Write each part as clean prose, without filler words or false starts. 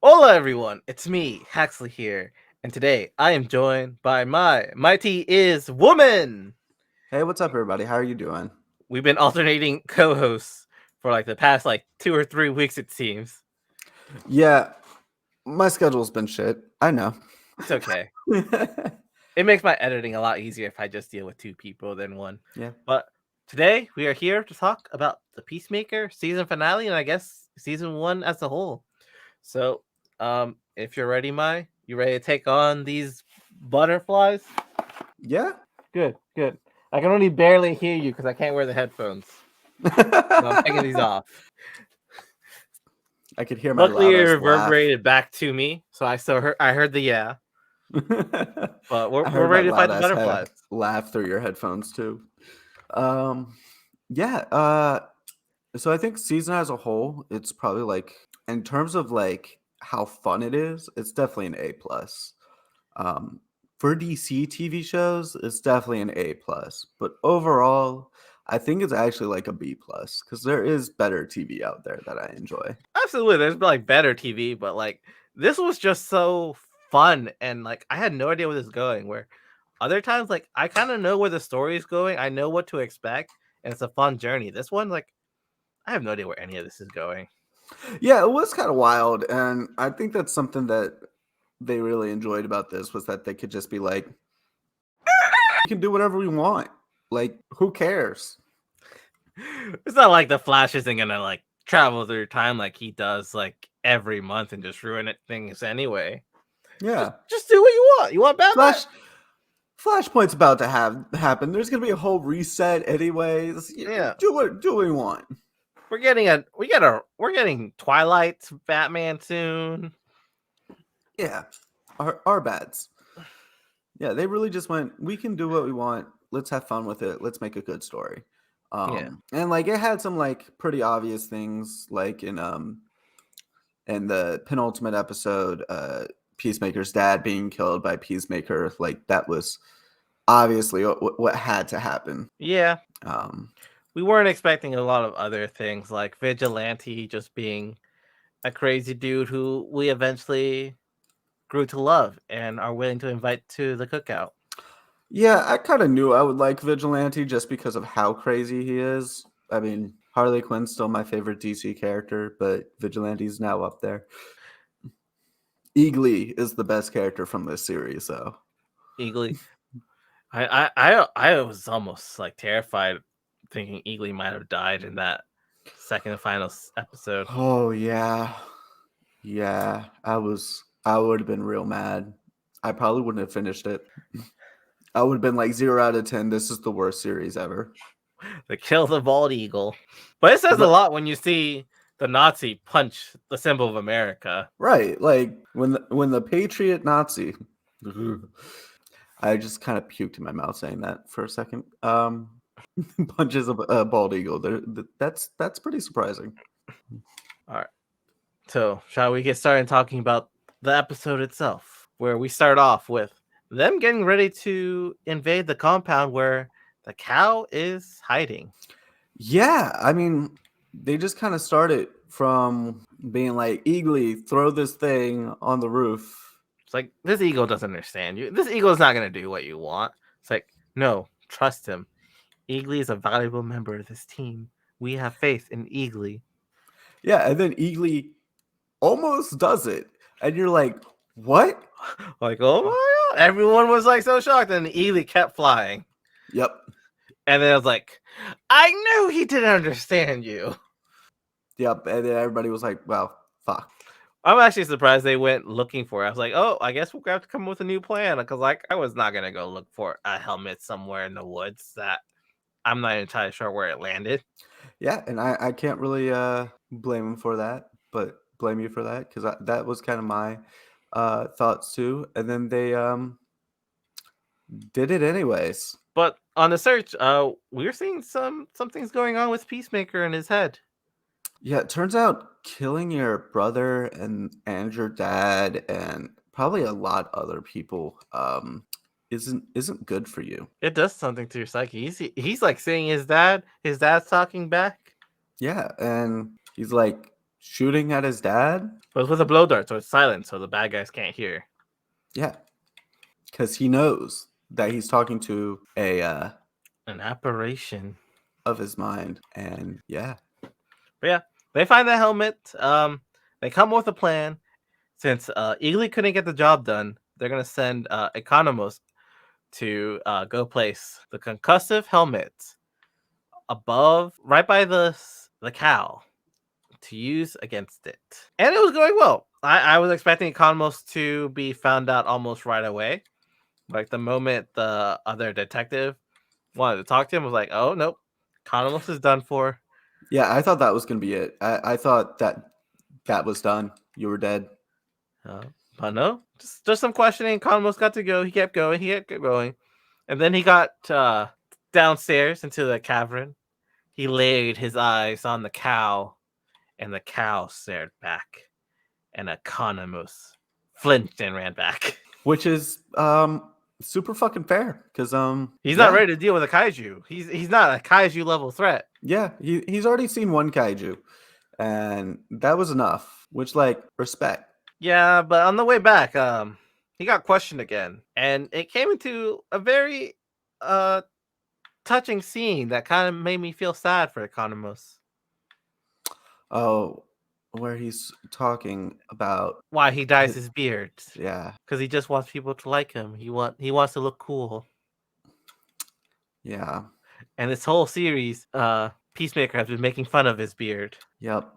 Hola everyone, it's me, Haxley here, and today I am joined by Mai. My tea is woman. Hey, what's up, everybody? How are you doing? We've been alternating co-hosts for like the past 2 or 3 weeks, it seems. Yeah, my schedule's been shit. I know. It's okay. It makes my editing a lot easier if I just deal with two people than one. Yeah. But today we are here to talk about the Peacemaker season finale, and I guess season one as a whole. So, if you're ready, Mai, you ready to take on these butterflies? Yeah. Good, good. I can only barely hear you because I can't wear the headphones. So I'm taking these off. I could hear my Luckily, loud it ass laugh. reverberated back to me, so I heard the yeah. But we're I we're heard that ready to fight loud the ass butterflies. laugh through your headphones too. Um, yeah. So I think season as a whole, it's probably like in terms of like how fun it is, it's definitely an A plus. Um, for DC TV shows, it's definitely an A plus. But overall, I think it's actually like a B plus because there is better TV out there that I enjoy. Absolutely, there's been better TV, but this was just so fun, and I had no idea where this is going. Where other times, I kind of know where the story is going, I know what to expect, and it's a fun journey. This one, I have no idea where any of this is going. Yeah, it was kind of wild, and I think that's something that they really enjoyed about this was that they could just be like, we can do whatever we want. Like, who cares? It's not like the Flash isn't gonna travel through time like he does every month and just ruin things anyway. Just Yeah, just do what you want. You want Batman? Flash. Flashpoint's about to have happen. There's gonna be a whole reset, anyways. Yeah. Do what you want. We're getting Twilight's Batman soon. Yeah, our bads. Yeah, they really just went, we can do what we want. Let's have fun with it. Let's make a good story. Yeah. And like it had some like pretty obvious things like in the penultimate episode, Peacemaker's dad being killed by Peacemaker, like that was obviously what had to happen. Yeah. Um We weren't expecting a lot of other things like Vigilante just being a crazy dude who we eventually grew to love and are willing to invite to the cookout. yeah, I kind of knew I would like Vigilante just because of how crazy he is. I mean, Harley Quinn's still my favorite DC character, but Vigilante's now up there. Eagly is the best character from this series, though. Eagly. I was almost terrified thinking Eagly might have died in that second and final episode. Oh yeah, yeah. I would have been real mad. I probably wouldn't have finished it. I would have been like 0 out of 10. This is the worst series ever. The kill the bald eagle. But it says a The, lot when you see the Nazi punch the symbol of America. right, like when the Patriot Nazi. I just kind of puked in my mouth saying that for a second. Punches a bald eagle. That's pretty surprising. All right. So, shall we get started talking about the episode itself, where we start off with them getting ready to invade the compound where the cow is hiding. Yeah, I mean, they just kind of started from being like, Eagly, throw this thing on the roof. It's like, this eagle doesn't understand you. This eagle is not going to do what you want. It's like, no, trust him. Eagly is a valuable member of this team. We have faith in Eagly. Yeah, and then Eagly almost does it. And you're like, what? Like, oh my god. Everyone was so shocked. And Eagly kept flying. Yep. And then I was like, I knew he didn't understand you. Yep. And then everybody was like, well, fuck. I'm actually surprised they went looking for it. I was like, oh, I guess we'll have to come up with a new plan. Because I was not going to go look for a helmet somewhere in the woods that I'm not entirely sure where it landed. Yeah, and I can't really blame him for that, but blame you for that because that was kind of my thoughts too. And then they did it anyways. But on the search, we're seeing some things going on with Peacemaker in his head. Yeah, it turns out killing your brother and your dad and probably a lot other people isn't good for you. It does something to your psyche. He's like seeing his dad's talking back. Yeah, and he's like, shooting at his dad. But it's with a blow dart, so it's silent, so the bad guys can't hear. Yeah, because he knows that he's talking to an apparition of his mind, and yeah. But yeah, they find the helmet. They come up with a plan. Since Eagly couldn't get the job done, they're gonna send Economos to go place the concussive helmet above, right by the cow, to use against it. And it was going well. I was expecting Economos to be found out almost right away. Like the moment the other detective wanted to talk to him, was like, oh nope, Economos is done for. Yeah, I thought that was gonna be it. I thought that was done. You were dead. But no, just some questioning. Economos got to go. He kept going. He kept going. And then he got downstairs into the cavern. He laid his eyes on the cow, and the cow stared back. And Economos flinched and ran back. Which is super fucking fair, because he's not ready to deal with a kaiju. He's not a kaiju level threat. Yeah, he's already seen one kaiju, and that was enough. Which, like, respect. Yeah, but on the way back, he got questioned again, and it came into a very touching scene that kind of made me feel sad for Economos. Oh, where he's talking about why he dyes his beard. Yeah, because he just wants people to like him. He wants to look cool. Yeah. And this whole series, Peacemaker has been making fun of his beard. Yep.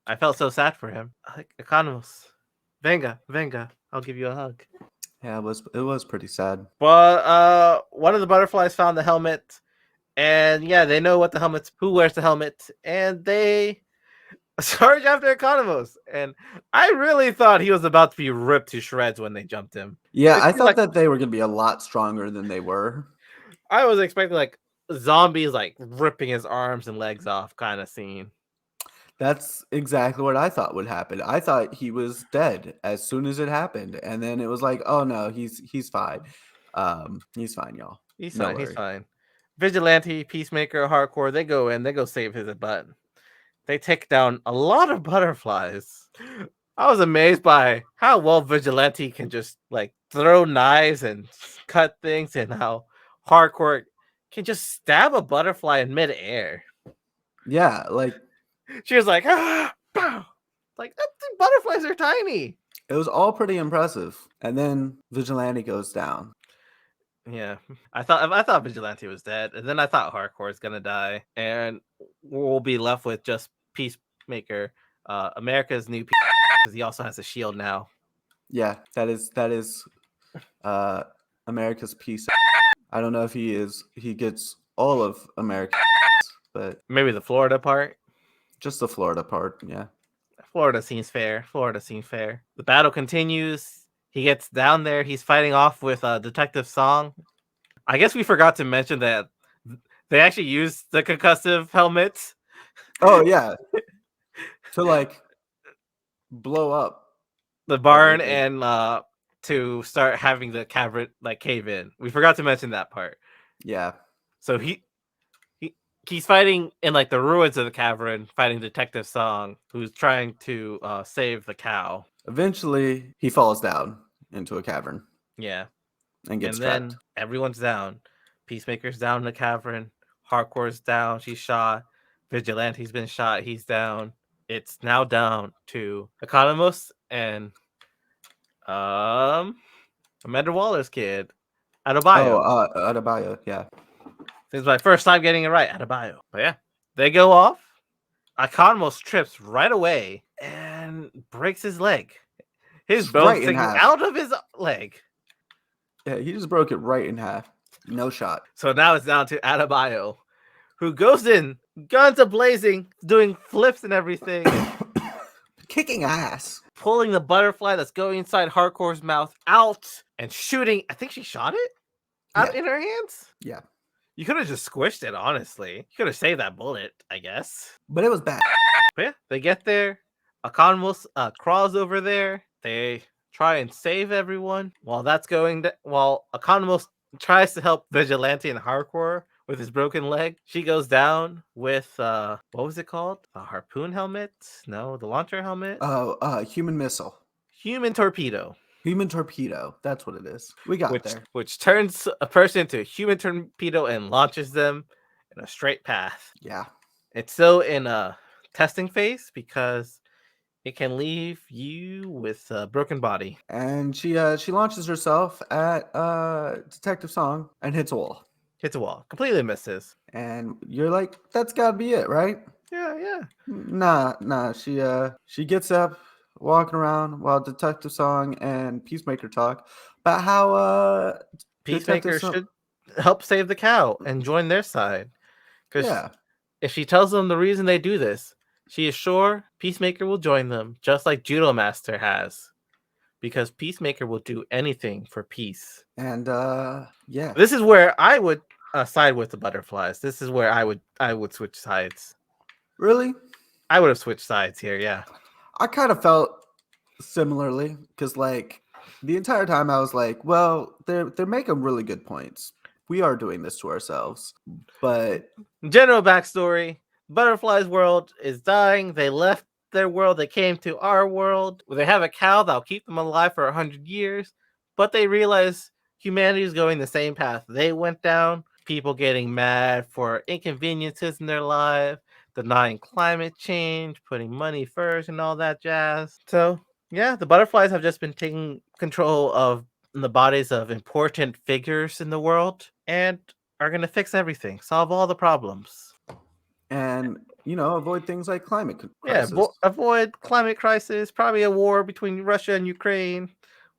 I felt so sad for him. Like, Economos, venga, I'll give you a hug. Yeah, it was pretty sad. But one of the butterflies found the helmet, and yeah, they know what the helmet's, who wears the helmet, and they charge after Economos. And I really thought he was about to be ripped to shreds when they jumped him. Yeah, I thought that they were gonna be a lot stronger than they were. I was expecting like zombies like ripping his arms and legs off kind of scene. That's exactly what I thought would happen. I thought he was dead as soon as it happened, and then it was like, oh no, he's fine. He's fine, y'all. He's fine. He's fine. Vigilante, Peacemaker, Hardcore, they go in, they go save his butt. They take down a lot of butterflies. I was amazed by how well Vigilante can just like throw knives and cut things, and how Hardcore can just stab a butterfly in midair. Yeah, like she was like, ah, pow. Like, butterflies are tiny. It was all pretty impressive. And then Vigilante goes down. Yeah, I thought Vigilante was dead, and then I thought Hardcore is gonna die, and we'll be left with just Peacemaker, America's new because he also has a shield now. Yeah, that is America's piece. I don't know if he gets all of America, but maybe the Florida part. Just the Florida part, yeah. Florida seems fair. The battle continues. He gets down there. He's fighting off with Detective Song. I guess we forgot to mention that they actually used the concussive helmets. Oh, yeah. To, like, blow up the barn and to start having the cavern, like, cave in. We forgot to mention that part. Yeah. So he's fighting in, like, the ruins of the cavern, fighting Detective Song, who's trying to save the cow. Eventually, he falls down into a cavern. Yeah. And gets trapped. Then everyone's down. Peacemaker's down in the cavern. Hardcore's down. She's shot. Vigilante's been shot. He's down. It's now down to Economos and Amanda Waller's kid, Adebayo. Oh, Adebayo, yeah. This is my first time getting it right, Adebayo. But yeah, they go off. Economos trips right away and breaks his leg. His bone sticking out of his leg. Yeah, he just broke it right in half. No shot. So now it's down to Adebayo, who goes in, guns a-blazing, doing flips and everything. Kicking ass. Pulling the butterfly that's going inside Hardcore's mouth out and shooting. I think she shot it out in her hands. Yeah. You could have just squished it, honestly. You could have saved that bullet, I guess. But it was bad. But yeah, they get there. Economos crawls over there. They try and save everyone. While that's going, while Economos tries to help Vigilante and Hardcore with his broken leg. She goes down with what was it called? A harpoon helmet? No, the launcher helmet. Oh, human missile. Human torpedo, Human torpedo. That's what it is. We got which there. which turns a person into a human torpedo and launches them in a straight path. Yeah. It's still in a testing phase because it can leave you with a broken body. And she launches herself at Detective Song and hits a wall. Hits a wall, completely misses. And you're like, that's gotta be it, right? Yeah, yeah. Nah. She gets up, walking around while Detective Song and Peacemaker talk about how Detective Peacemaker Song. should help save the cow and join their side. Because Yeah. if she tells them the reason they do this, she is sure Peacemaker will join them, just like Judo Master has. Because Peacemaker will do anything for peace. And yeah. This is where I would side with the butterflies. This is where I would switch sides. Really? I would have switched sides here, yeah. I kind of felt similarly because like the entire time I was like, well, they're making really good points. We are doing this to ourselves, but General backstory: Butterfly's world is dying. They left their world. They came to our world. They have a cow that'll keep them alive for 100 years, but they realize humanity is going the same path they went down. People getting mad for inconveniences in their life, denying climate change, putting money first, and all that jazz. So, yeah, the butterflies have just been taking control of the bodies of important figures in the world and are going to fix everything, solve all the problems. and avoid things like climate Yeah, crisis. avoid climate crisis, probably a war between Russia and Ukraine,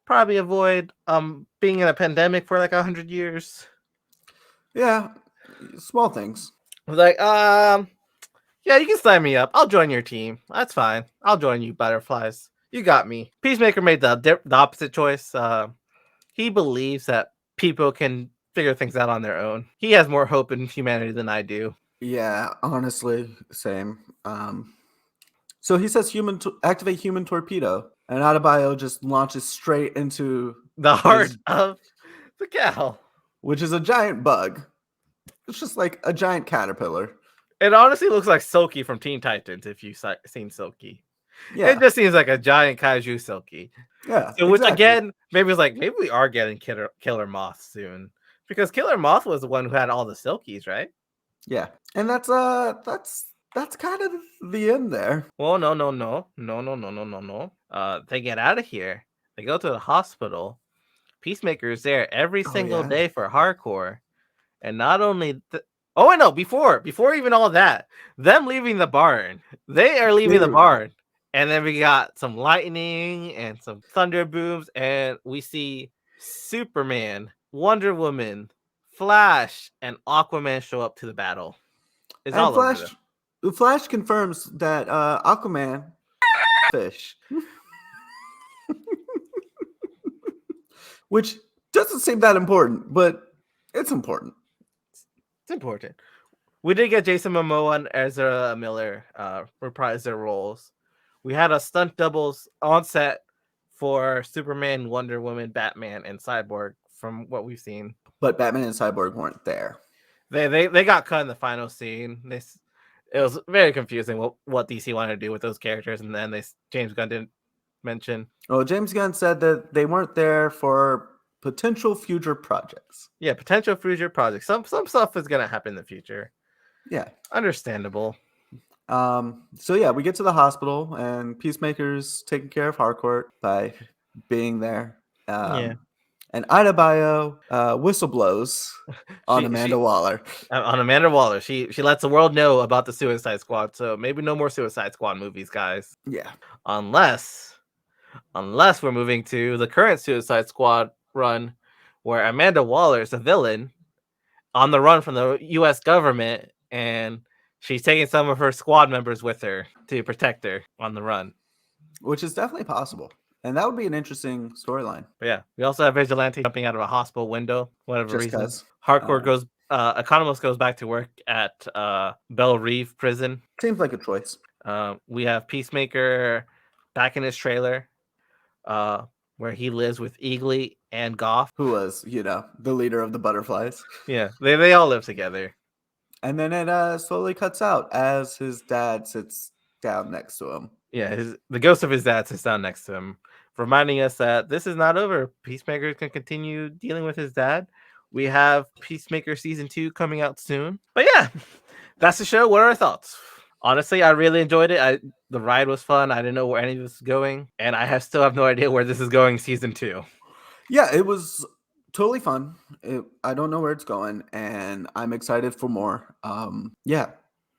probably avoid being in a pandemic for like 100 years. Yeah, small things. Like yeah, you can sign me up. I'll join your team. That's fine. I'll join you, butterflies. You got me. Peacemaker made the opposite choice. He believes that people can figure things out on their own. He has more hope in humanity than I do. Yeah, honestly, same. So he says activate human torpedo, and Adebayo just launches straight into The his, heart of the cow. which is a giant bug. It's just like a giant caterpillar. It honestly looks like Silky from Teen Titans if you've seen Silky. It Yeah, just seems like a giant kaiju Silky. yeah, So, which exactly. again, maybe we are getting Killer Moth soon. Because Killer Moth was the one who had all the Silkies, right? Yeah, and that's kind of the end there. Well, no. They get out of here. They go to the hospital. Peacemaker is there every Oh single yeah, day for hardcore. And not only oh I know, before even all that, them leaving the barn. They are leaving the dude. barn. And then we got some lightning and some thunder booms, and we see Superman, Wonder Woman, Flash, and Aquaman show up to the battle. It's And all over them. Flash confirms that Aquaman fish, which doesn't seem that important, but it's important. It's important. We did get Jason Momoa and Ezra Miller reprise their roles. We had a stunt doubles on set for Superman, Wonder Woman, Batman, and Cyborg from what we've seen. But Batman and Cyborg weren't there. They got cut in the final scene. It was very confusing what DC wanted to do with those characters, and then James Gunn didn't mention. Well, James Gunn said that they weren't there for potential future projects. Yeah, potential future projects. Some stuff is gonna happen in the future. Yeah. Understandable. So yeah, we get to the hospital and Peacemaker's taking care of Harcourt by being there. Yeah. And Ida Bio whistle blows on Amanda Waller. On Amanda Waller. She lets the world know about the Suicide Squad. So maybe no more Suicide Squad movies, guys. Yeah. Unless we're moving to the current Suicide Squad run, where Amanda Waller is a villain on the run from the U.S. government, and she's taking some of her squad members with her to protect her on the run. Which is definitely possible. And that would be an interesting storyline. But yeah, we also have Vigilante jumping out of a hospital window, whatever Just reason. 'cause, Hardcore Economos goes back to work at Belle Reve prison. Seems like a choice. We have Peacemaker back in his trailer. We're where he lives with Eagly and Goff. Who was, the leader of the butterflies. Yeah, they all live together. And then it slowly cuts out as his dad sits down next to him. Yeah, the ghost of his dad sits down next to him, reminding us that this is not over. Peacemaker can continue dealing with his dad. We have Peacemaker season 2 coming out soon. But yeah, that's the show. What are our thoughts? Honestly, I really enjoyed it. The ride was fun. I didn't know where any of this was going, and still have no idea where this is going season 2. Yeah, it was totally fun. I don't know where it's going, and I'm excited for more. Yeah,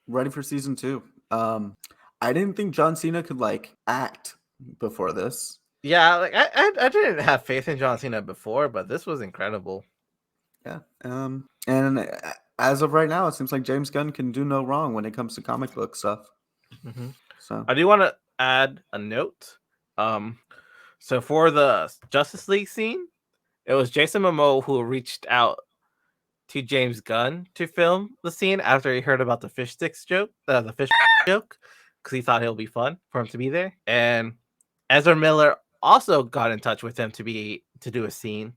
ready for season 2. I didn't think John Cena could act before this. Yeah, I didn't have faith in John Cena before, but this was incredible. Yeah. And as of right now, it seems like James Gunn can do no wrong when it comes to comic book stuff. Mm-hmm. So I do want to add a note. So for the Justice League scene, it was Jason Momoa who reached out to James Gunn to film the scene after he heard about the fish sticks joke, because he thought it'll be fun for him to be there. And Ezra Miller also got in touch with him to do a scene,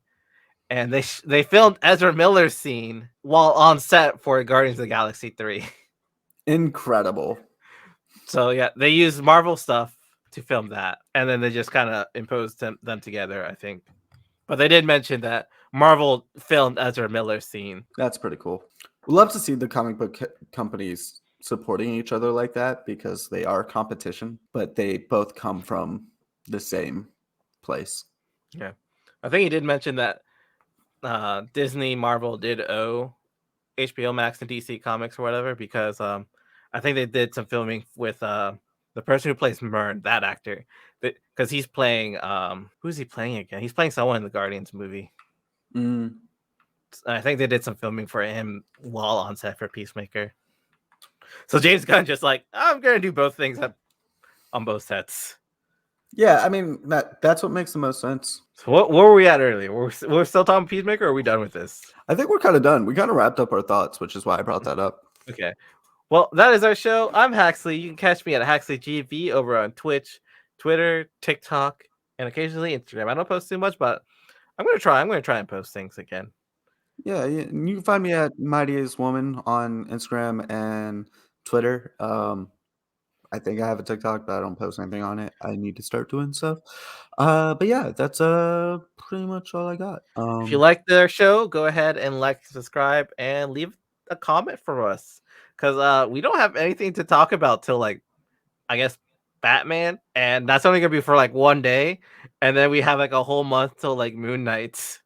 and they filmed Ezra Miller's scene while on set for Guardians of the Galaxy 3. Incredible. So yeah, they used Marvel stuff to film that, and then they just kind of imposed them together, I think. But they did mention that Marvel filmed Ezra Miller's scene. That's pretty cool. We love to see the comic book companies supporting each other like that because they are competition, but they both come from the same place. Yeah, I think he did mention that Disney Marvel did owe HBOMax and DC Comics or whatever, because I think they did some filming with the person who plays Mern, that actor, because he's playing who's he playing again? He's playing someone in the Guardians movie. I think they did some filming for him while on set for Peacemaker. So James Gunn just I'm gonna do both things on both sets. Yeah, I mean that's what makes the most sense. So what were we at earlier? We're still talking Peacemaker, or are we done with this? I think we're kind of done. We kind of wrapped up our thoughts, which is why I brought that up. Okay. Well, that is our show. I'm Haxley. You can catch me at HaxleyGV over on Twitch, Twitter, TikTok, and occasionally Instagram. I don't post too much, but I'm gonna try and post things again. Yeah, you can find me at Mightiest Woman on Instagram and Twitter. I think I have a TikTok, but I don't post anything on it. I need to start doing stuff. But yeah, that's pretty much all I got. If you like their show, go ahead and subscribe, and leave a comment for us, because we don't have anything to talk about till I guess Batman, and that's only gonna be for 1 day, and then we have a whole month till Moon Knight.